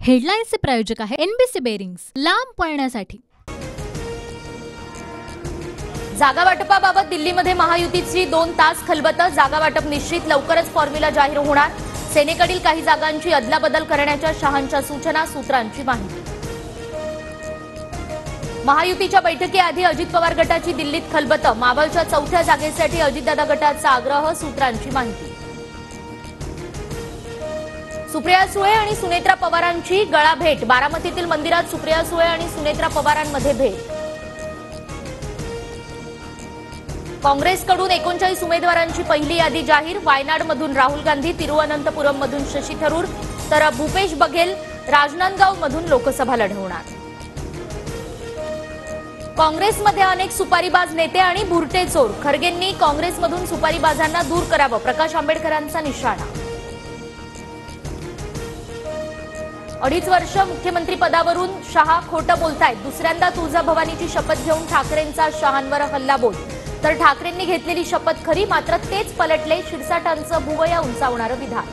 हेडलाईन्सचे प्रायोजक आहे NBC bearings, लांब पळण्यासाठी। जागा वाटपाबाबत दिल्लीमध्ये महायुतीची 2 तास खलबत। जागा वाटप निश्चित, लवकरच फॉर्म्युला जाहीर होणार। सेनेकडील काही जागांची अदलाबदल करण्याच्या शहांच्या सूचना, सूत्रांची माहिती। महायुतीच्या बैठकीआधी अजित पवार गटाची दिल्लीत खलबत। मावळच्या 4थ्या जागेसाठी अजितदादा गटाचा आग्रह, सूत्रांची माहिती। सुप्रिया सुळे आणि सुनेत्रा पवारांची गळाभेट। बारामतीतील मंदिरात सुप्रिया सुळे आणि सुनेत्रा पवारांमध्ये भेट। काँग्रेसकडून 39 उमेदवारांची पहिली यादी जाहीर। वायनाडमधून राहुल गांधी, तिरुवनंतपुरममधून शशी थरूर, तर भूपेश बघेल राजनांदगावमधून लोकसभा लढवणार। काँग्रेसमध्ये अनेक सुपारीबाज नेते आणि भुरटे चोर। खरगेंनी काँग्रेसमधून सुपारीबाजांना दूर करावं, प्रकाश आंबेडकरांचा निशाणा। 2.5 वर्ष मुख्यमंत्री पदावरून शहा खोटं बोलतायत। दुसऱ्यांदा तुळजाभवानीची शपथ घेऊन ठाकरेंचा शहांवर हल्लाबोल। तर ठाकरेंनी घेतलेली शपथ खरी, मात्र तेच पलटले। शिरसाटांचं भुवया उंचावणारं विधान।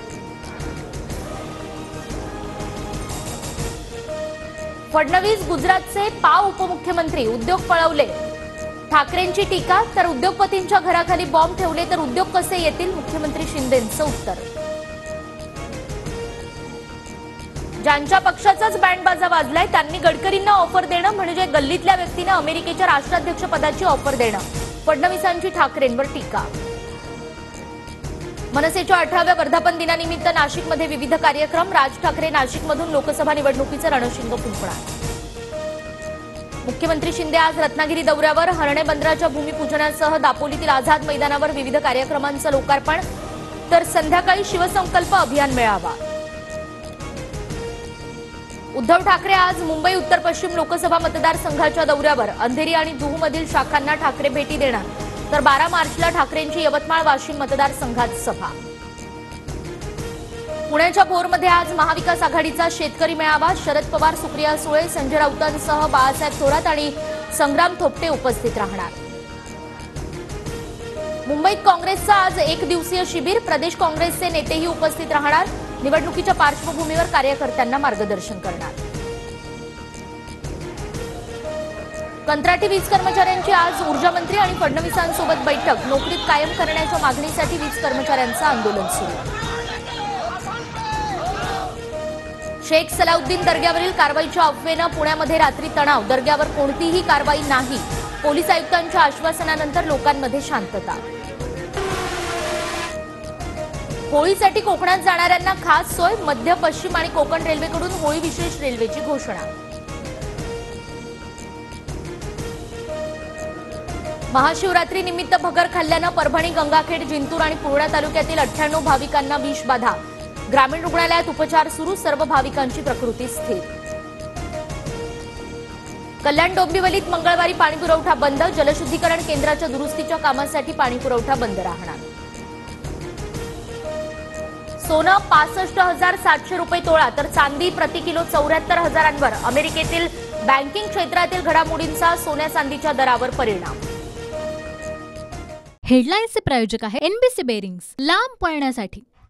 फडणवीस गुजरातचे पाव उपमुख्यमंत्री, उद्योग पळवले। ठाकरेंची टीका, तर उद्योगपतींच्या घराखाली बॉम्ब ठेवले तर उद्योग कसे येतील, मुख्यमंत्री शिंदेंचं उत्तर। ज्यांच्या पक्षाचाच बँडबाजा वाजलाय त्यांनी गडकरींना ऑफर देणं म्हणजे गल्लीतल्या व्यक्तींना अमेरिकेच्या राष्ट्राध्यक्षपदाची ऑफर देणं, फडणवीसांची ठाकरेंवर टीका। मनसेच्या 18व्या वर्धापन दिनानिमित्त नाशिकमध्ये विविध कार्यक्रम। राज ठाकरे नाशिकमधून लोकसभा निवडणुकीचं रणशिंग फुंकणार। मुख्यमंत्री शिंदे आज रत्नागिरी दौऱ्यावर। हर्णे बंदराच्या भूमिपूजनासह दापोलीतील आझाद मैदानावर विविध कार्यक्रमांचं लोकार्पण, तर संध्याकाळी शिवसंकल्प अभियान मेळावा। उद्धव ठाकरे आज मुंबई उत्तर पश्चिम लोकसभा मतदारसंघाच्या दौऱ्यावर। अंधेरी आणि जुहूमधील शाखांना ठाकरे भेटी देणार, तर 12 मार्चला ठाकरेंची यवतमाळ वाशिम मतदारसंघात सभा। पुण्याच्या भोरमध्ये आज महाविकास आघाडीचा शेतकरी मेळावा। शरद पवार, सुप्रिया सुळे, संजय राऊतांसह बाळासाहेब थोरात आणि संग्राम थोपटे उपस्थित राहणार। मुंबईत काँग्रेसचं आज 1 दिवसीय शिबिर। प्रदेश काँग्रेसचे नेतेही उपस्थित राहणार। निवडणुकीच्या पार्श्वभूमीवर कार्यकर्त्यांना मार्गदर्शन करणार। कंत्राटी वीज कर्मचाऱ्यांची आज ऊर्जामंत्री आणि फडणवीसांसोबत बैठक। नोकरीत कायम करण्याच्या मागणीसाठी वीज कर्मचाऱ्यांचं आंदोलन सुरू। शेख सलाउद्दीन दर्ग्यावरील कारवाईच्या अफवेनं पुण्यामध्ये रात्री तणाव। दर्ग्यावर कोणतीही कारवाई नाही, पोलीस आयुक्तांच्या आश्वासनानंतर लोकांमध्ये शांतता। होळीसाठी कोकणात जाणाऱ्यांना खास सोय। मध्य, पश्चिम आणि कोकण रेल्वेकडून होळी विशेष रेल्वेची घोषणा। महाशिवरात्री निमित्त भगर खाल्ल्यानं परभणी, गंगाखेड, जिंतूर आणि पूर्णा तालुक्यातील 98 भाविकांना विषबाधा। ग्रामीण रुग्णालयात उपचार सुरू। सर्व भाविकांची प्रकृती स्थिर। कल्याण डोंबिवलीत मंगळवारी पाणीपुरवठा बंद। जलशुद्धीकरण केंद्राच्या दुरुस्तीच्या कामासाठी पाणीपुरवठा बंद राहणार। सोनं 65,700 रुपये तोळा, तर चांदी प्रति किलो 74,000 अमेरिकेतील बँकिंग क्षेत्रातील घडामोडींचा सोन्या चांदीच्या दरावर परिणाम। हेडलाईन्सचे प्रायोजक आहे एनबीसी बेरिंग्स, लांब पळण्यासाठी।